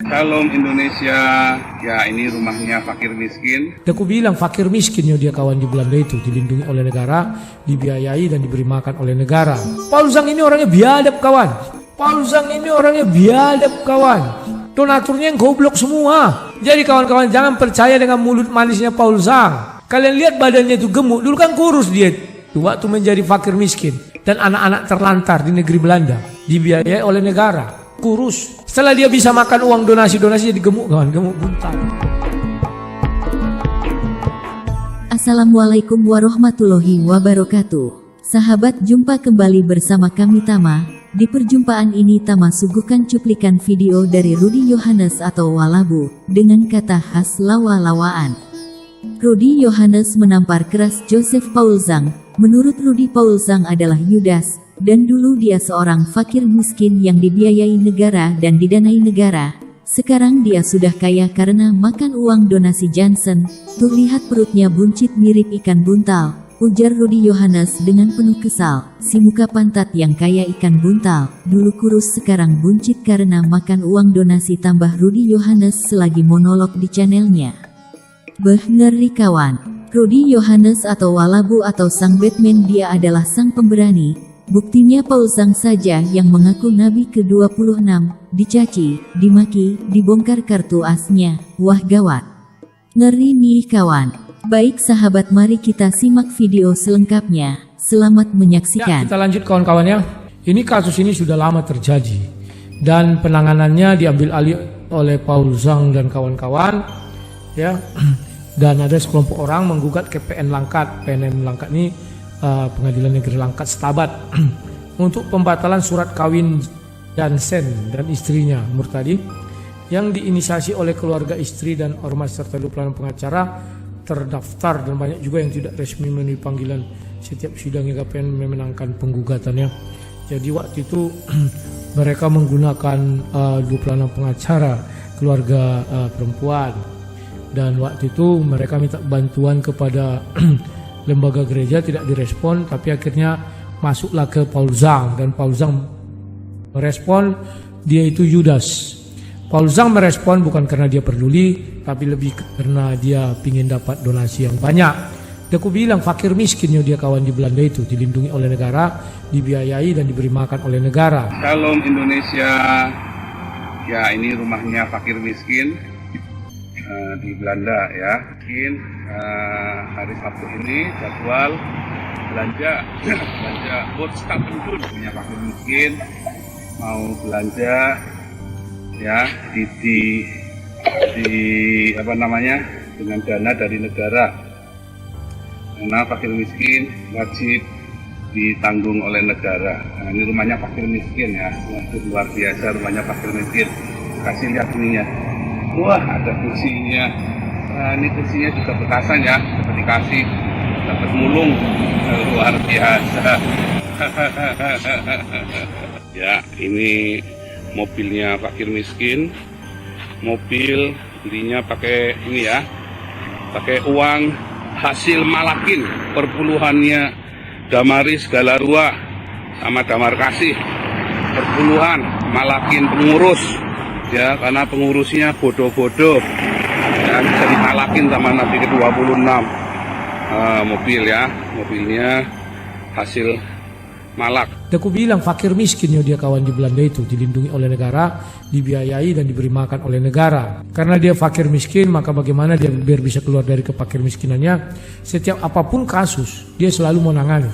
Shalom Indonesia, ya ini rumahnya fakir miskin. Aku bilang fakir miskin ya dia kawan di Belanda itu, dilindungi oleh negara, dibiayai dan diberi makan oleh negara. Paul Zhang ini orangnya biadab kawan. Paul Zhang ini orangnya biadab kawan. Donaturnya yang goblok semua. Jadi kawan-kawan jangan percaya dengan mulut manisnya Paul Zhang. Kalian lihat badannya itu gemuk, dulu kan kurus dia. Waktu menjadi fakir miskin dan anak-anak terlantar di negeri Belanda, dibiayai oleh negara. Kurus. Setelah dia bisa makan uang donasi jadi gemuk kawan, gemuk buntal. Assalamualaikum warahmatullahi wabarakatuh. Sahabat, jumpa kembali bersama kami Tama. Di perjumpaan ini Tama suguhkan cuplikan video dari Rudy Yohanes atau Walabu dengan kata khas lawa-lawaan. Rudy Yohanes menampar keras Joseph Paul Zhang. Menurut Rudy, Paul Zhang adalah Yudas. Dan dulu dia seorang fakir miskin yang dibiayai negara dan didanai negara. Sekarang dia sudah kaya karena makan uang donasi Johnson. Tuh lihat perutnya buncit mirip ikan buntal, ujar Rudy Yohanes dengan penuh kesal. Si muka pantat yang kaya ikan buntal, dulu kurus sekarang buncit karena makan uang donasi, tambah Rudy Yohanes selagi monolog di channelnya. Beh, ngeri kawan. Rudy Yohanes atau Walabu atau sang Batman, dia adalah sang pemberani. Buktinya Paul Zhang saja yang mengaku Nabi ke-26, dicaci, dimaki, dibongkar kartu asnya. Wah gawat. Ngeri nih kawan. Baik sahabat, mari kita simak video selengkapnya. Selamat menyaksikan. Ya, kita lanjut kawan-kawan ya. Ini kasus ini sudah lama terjadi. Dan penanganannya diambil alih oleh Paul Zhang dan kawan-kawan. Ya. Dan ada sekelompok orang menggugat ke PN Langkat. PN Langkat ini Pengadilan Negeri Langkat Setabat untuk pembatalan surat kawin Johnson dan istrinya Murtadi yang diinisiasi oleh keluarga istri dan ormas serta 26 pengacara terdaftar, dan banyak juga yang tidak resmi memenuhi panggilan setiap sidang hingga PN memenangkan penggugatannya. Jadi waktu itu mereka menggunakan 26 pengacara keluarga perempuan, dan waktu itu mereka minta bantuan kepada lembaga gereja, tidak direspon, tapi akhirnya masuklah ke Paul Zhang, dan Paul Zhang merespon dia itu Yudas. Paul Zhang merespon bukan karena dia peduli, tapi lebih karena dia ingin dapat donasi yang banyak. Aku bilang fakir miskin ya dia kawan di Belanda itu, dilindungi oleh negara, dibiayai dan diberi makan oleh negara. Shalom Indonesia, ya ini rumahnya fakir miskin di Belanda ya. Mungkin hari Sabtu ini jadwal belanja bocah penduduk punya fakir miskin mau belanja ya di apa namanya, dengan dana dari negara, karena fakir miskin wajib ditanggung oleh negara. Nah, ini rumahnya fakir miskin ya, itu luar biasa rumahnya fakir miskin. Kasih lihat ininya. Wah, ada kursinya. Nah, ini kursinya juga bekasan ya, seperti dikasih dapat mulung, luar biasa. Ya, ini mobilnya fakir miskin. Mobil dirinya pakai ini ya, pakai uang hasil malakin perpuluhannya Damaris Galarua sama Damar Kasih, perpuluhan malakin pengurus. Ya, karena pengurusnya bodoh-bodoh dan bisa ditalakin sama Nabi ke-26. Mobil ya, mobilnya hasil malak. Aku bilang fakir miskin ya dia kawan di Belanda itu, dilindungi oleh negara, dibiayai dan diberi makan oleh negara. Karena dia fakir miskin, maka bagaimana dia biar bisa keluar dari kepakir miskinannya? Setiap apapun kasus dia selalu menangani.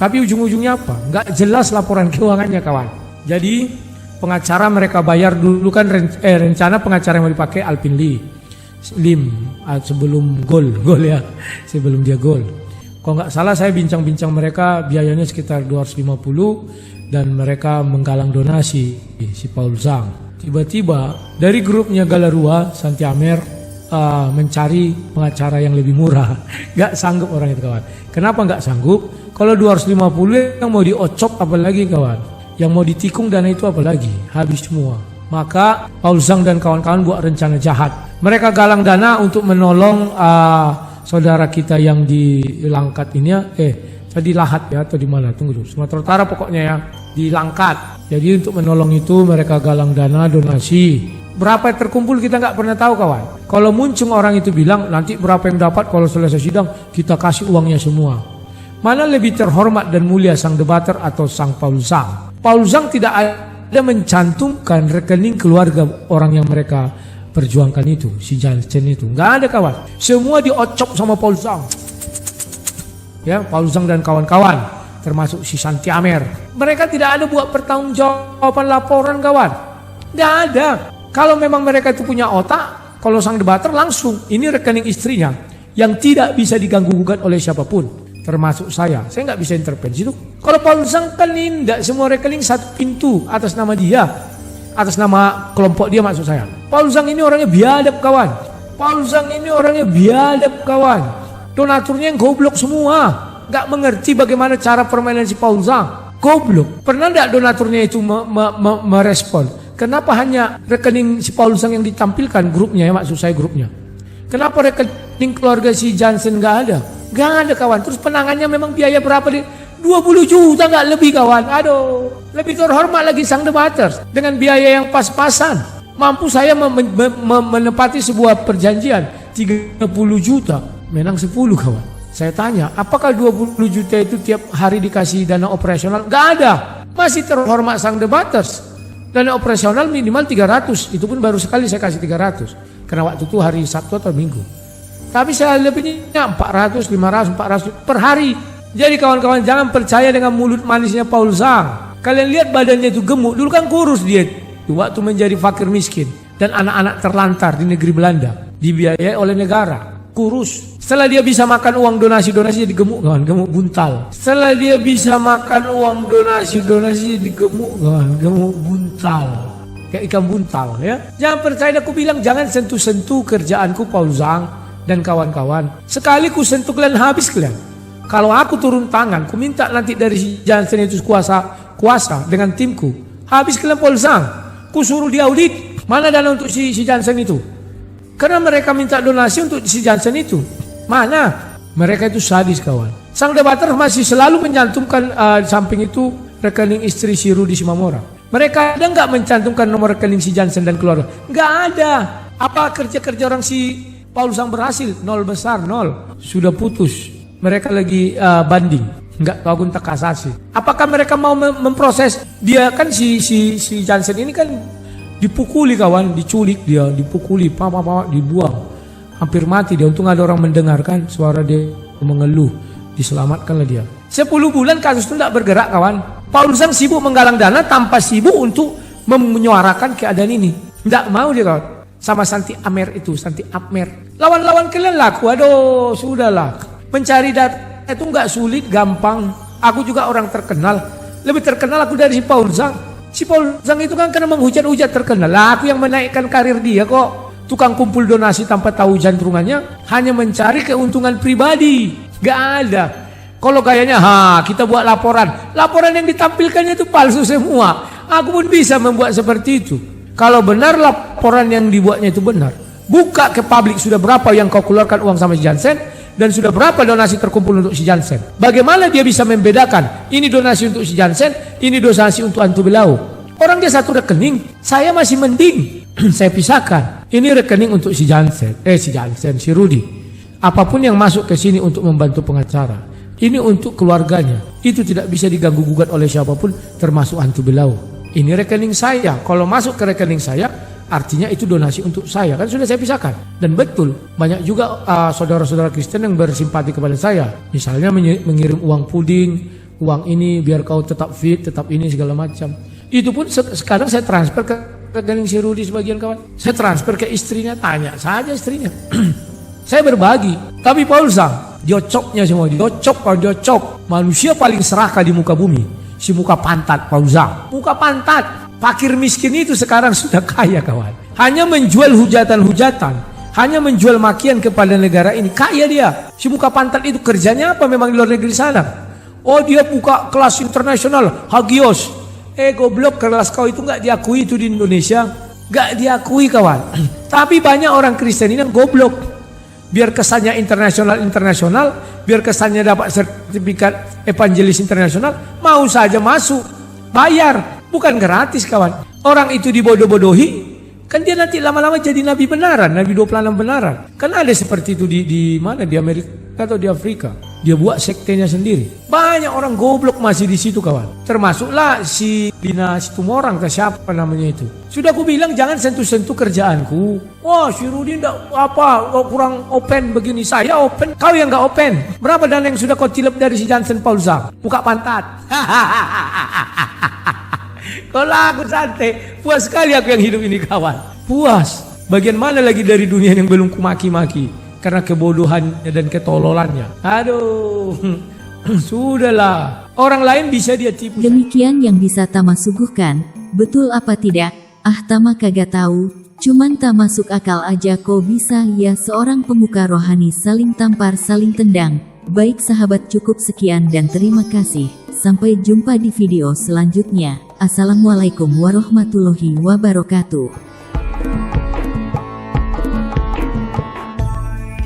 Tapi ujung-ujungnya apa? Nggak jelas laporan keuangannya kawan. Jadi pengacara mereka bayar dulu kan, rencana pengacara yang mau dipakai Alvin Lim sebelum gol ya, sebelum dia gol. Kalau nggak salah saya bincang-bincang mereka biayanya sekitar 250, dan mereka menggalang donasi si Paul Zhang. Tiba-tiba dari grupnya Galarua Santi Amer mencari pengacara yang lebih murah. Nggak sanggup orang itu kawan. Kenapa nggak sanggup? Kalau 250 yang mau diocop apalagi kawan, yang mau ditikung dana itu apalagi, habis semua. Maka Paul Zhang dan kawan-kawan buat rencana jahat. Mereka galang dana untuk menolong saudara kita yang di Langkat ini ya, di Lahat ya, atau di mana, tunggu dulu, Sumatera Utara pokoknya ya, di Langkat. Jadi untuk menolong itu mereka galang dana donasi Berapa yang terkumpul kita nggak pernah tahu kawan. Kalau muncul orang itu bilang nanti berapa yang dapat kalau selesai sidang kita kasih uangnya semua. Mana lebih terhormat dan mulia sang debater atau sang Paul Zhang? Paul Zhang tidak ada mencantumkan rekening keluarga orang yang mereka perjuangkan itu, si Jansen itu. Nggak ada kawan. Semua diocop sama Paul Zhang. Ya, Paul Zhang dan kawan-kawan, termasuk si Santi Amer. Mereka tidak ada buat pertanggungjawaban laporan kawan. Nggak ada. Kalau memang mereka itu punya otak, kalau sang debater langsung, ini rekening istrinya yang tidak bisa diganggu-gugat oleh siapapun, termasuk saya. Saya nggak bisa intervensi itu. Kalau Paul Zhang kan tidak semua rekening satu pintu atas nama dia, atas nama kelompok dia maksud saya. Paul Zhang ini orangnya biadab kawan. Paul Zhang ini orangnya biadab kawan. Donaturnya yang goblok semua, nggak mengerti bagaimana cara permainan si Paul Zhang. Goblok. Pernah nggak donaturnya itu merespon? Kenapa hanya rekening si Paul Zhang yang ditampilkan grupnya ya, maksud saya grupnya. Kenapa rekening keluarga si Jansen nggak ada? Nggak ada kawan. Terus penangannya memang biaya berapa deh? 20 juta nggak lebih kawan. Aduh, lebih terhormat lagi sang debater dengan biaya yang pas-pasan. Mampu saya menepati sebuah perjanjian 30 juta, menang 10 kawan. Saya tanya, apakah 20 juta itu tiap hari dikasih dana operasional? Nggak ada. Masih terhormat sang debaters. Dana operasional minimal 300, itu pun baru sekali saya kasih 300. Karena waktu itu hari Sabtu atau Minggu. Tapi saya lebihnya 400, 500, 400 per hari. Jadi kawan-kawan jangan percaya dengan mulut manisnya Paul Zhang. Kalian lihat badannya itu gemuk, dulu kan kurus dia. Waktu menjadi fakir miskin dan anak-anak terlantar di negeri Belanda. Dibiayai oleh negara. Kurus. Setelah dia bisa makan uang donasi-donasi jadi gemuk kawan, gemuk buntal. Setelah dia bisa makan uang donasi-donasi jadi gemuk kawan, gemuk buntal. Kayak ikan buntal ya. Jangan percaya, aku bilang jangan sentuh-sentuh kerjaanku Paul Zhang dan kawan-kawan. Sekali ku sentuh kalian habis kalian. Kalau aku turun tangan, ku minta nanti dari si Jansen itu kuasa dengan timku. Habis kalian Paul Zhang. Ku suruh dia audit. Mana dana untuk si Jansen itu? Karena mereka minta donasi untuk si Jansen itu. Mana? Mereka itu sadis kawan. Sang debater masih selalu mencantumkan di samping itu rekening istri si Rudy Simamora. Mereka ada nggak mencantumkan nomor rekening si Jansen dan keluarga? Nggak ada. Apa kerja-kerja orang si Paul Zhang berhasil? Nol besar, nol. Sudah putus. Mereka lagi banding. Nggak tahu tak kasasi. Apakah mereka mau memproses? Dia kan si Jansen ini kan dipukuli kawan, diculik dia, dipukuli, dibuang, hampir mati dia. Untung ada orang mendengarkan suara dia mengeluh, diselamatkanlah dia. 10 bulan kasus itu tidak bergerak kawan. Paul Zhang sibuk menggalang dana tanpa sibuk untuk menyuarakan keadaan ini. Tidak mau dia kawan. Sama Santi Amer itu, Santi Amer. Lawan-lawan kalian laku, aduh sudahlah. Mencari data itu nggak sulit, gampang. Aku juga orang terkenal, lebih terkenal aku dari si Paul Zhang. Si Paul Zhang itu kan karena menghujat-hujat terkenal. Lah aku yang menaikkan karir dia kok. Tukang kumpul donasi tanpa tahu jantrungannya, hanya mencari keuntungan pribadi. Gak ada. Kalau gayanya, kita buat laporan. Laporan yang ditampilkannya itu palsu semua. Aku pun bisa membuat seperti itu. Kalau benar laporan yang dibuatnya itu benar, buka ke publik sudah berapa yang kau keluarkan uang sama si Jansen, dan sudah berapa donasi terkumpul untuk si Jansen. Bagaimana dia bisa membedakan ini donasi untuk si Jansen, ini donasi untuk Hantu Belau? Orang dia satu rekening, saya masih mending. Saya pisahkan. Ini rekening untuk si Jansen, si Rudy. Apapun yang masuk ke sini untuk membantu pengacara, ini untuk keluarganya. Itu tidak bisa diganggu gugat oleh siapapun, termasuk Hantu Belau. Ini rekening saya. Kalau masuk ke rekening saya, artinya itu donasi untuk saya, kan sudah saya pisahkan. Dan betul, banyak juga saudara-saudara Kristen yang bersimpati kepada saya. Misalnya mengirim uang puding, uang ini biar kau tetap fit, tetap ini segala macam. Itu pun sekarang saya transfer ke rekening si Rudy sebagian kawan. Saya transfer ke istrinya, tanya saja istrinya. Saya berbagi. Tapi Paul Zhang, diocoknya semua, diocok. Manusia paling serakah di muka bumi. Si muka pantat Paul Zhang. Muka pantat. Fakir miskin itu sekarang sudah kaya kawan. Hanya menjual hujatan-hujatan. Hanya menjual makian kepada negara ini. Kaya dia. Si muka pantat itu kerjanya apa memang di luar negeri sana? Oh dia buka kelas internasional. Hagios. Goblok, kelas kau itu gak diakui itu di Indonesia. Gak diakui kawan. Tapi banyak orang Kristen ini yang goblok. Biar kesannya internasional, biar kesannya dapat sertifikat evangelis internasional, mau saja masuk. Bayar. Bukan gratis kawan. Orang itu dibodoh-bodohi Kan dia nanti lama-lama jadi nabi benaran, nabi 26 benaran. Kan ada seperti itu di mana, di Amerika atau di Afrika. Dia buat sektenya sendiri. Banyak orang goblok masih di situ kawan. Termasuklah si Dina Situmorang, siapa namanya itu. Sudah aku bilang jangan sentuh-sentuh kerjaanku. Wah, si Rudi enggak apa, kurang open begini. Saya open, kau yang enggak open. Berapa dana yang sudah kau tilep dari si Jansen Paul Zhang? Buka pantat. Kalau aku santai, puas sekali aku yang hidup ini kawan. Puas. Bagian mana lagi dari dunia yang belum kumaki-maki karena kebodohannya dan ketololannya. Aduh, sudahlah. Orang lain bisa dia tipu. Demikian yang bisa Tama suguhkan. Betul apa tidak? Ah, Tama kagak tahu. Cuman tak masuk akal aja kok bisa ya seorang pemuka rohani saling tampar saling tendang. Baik sahabat, cukup sekian dan terima kasih. Sampai jumpa di video selanjutnya. Assalamualaikum warahmatullahi wabarakatuh.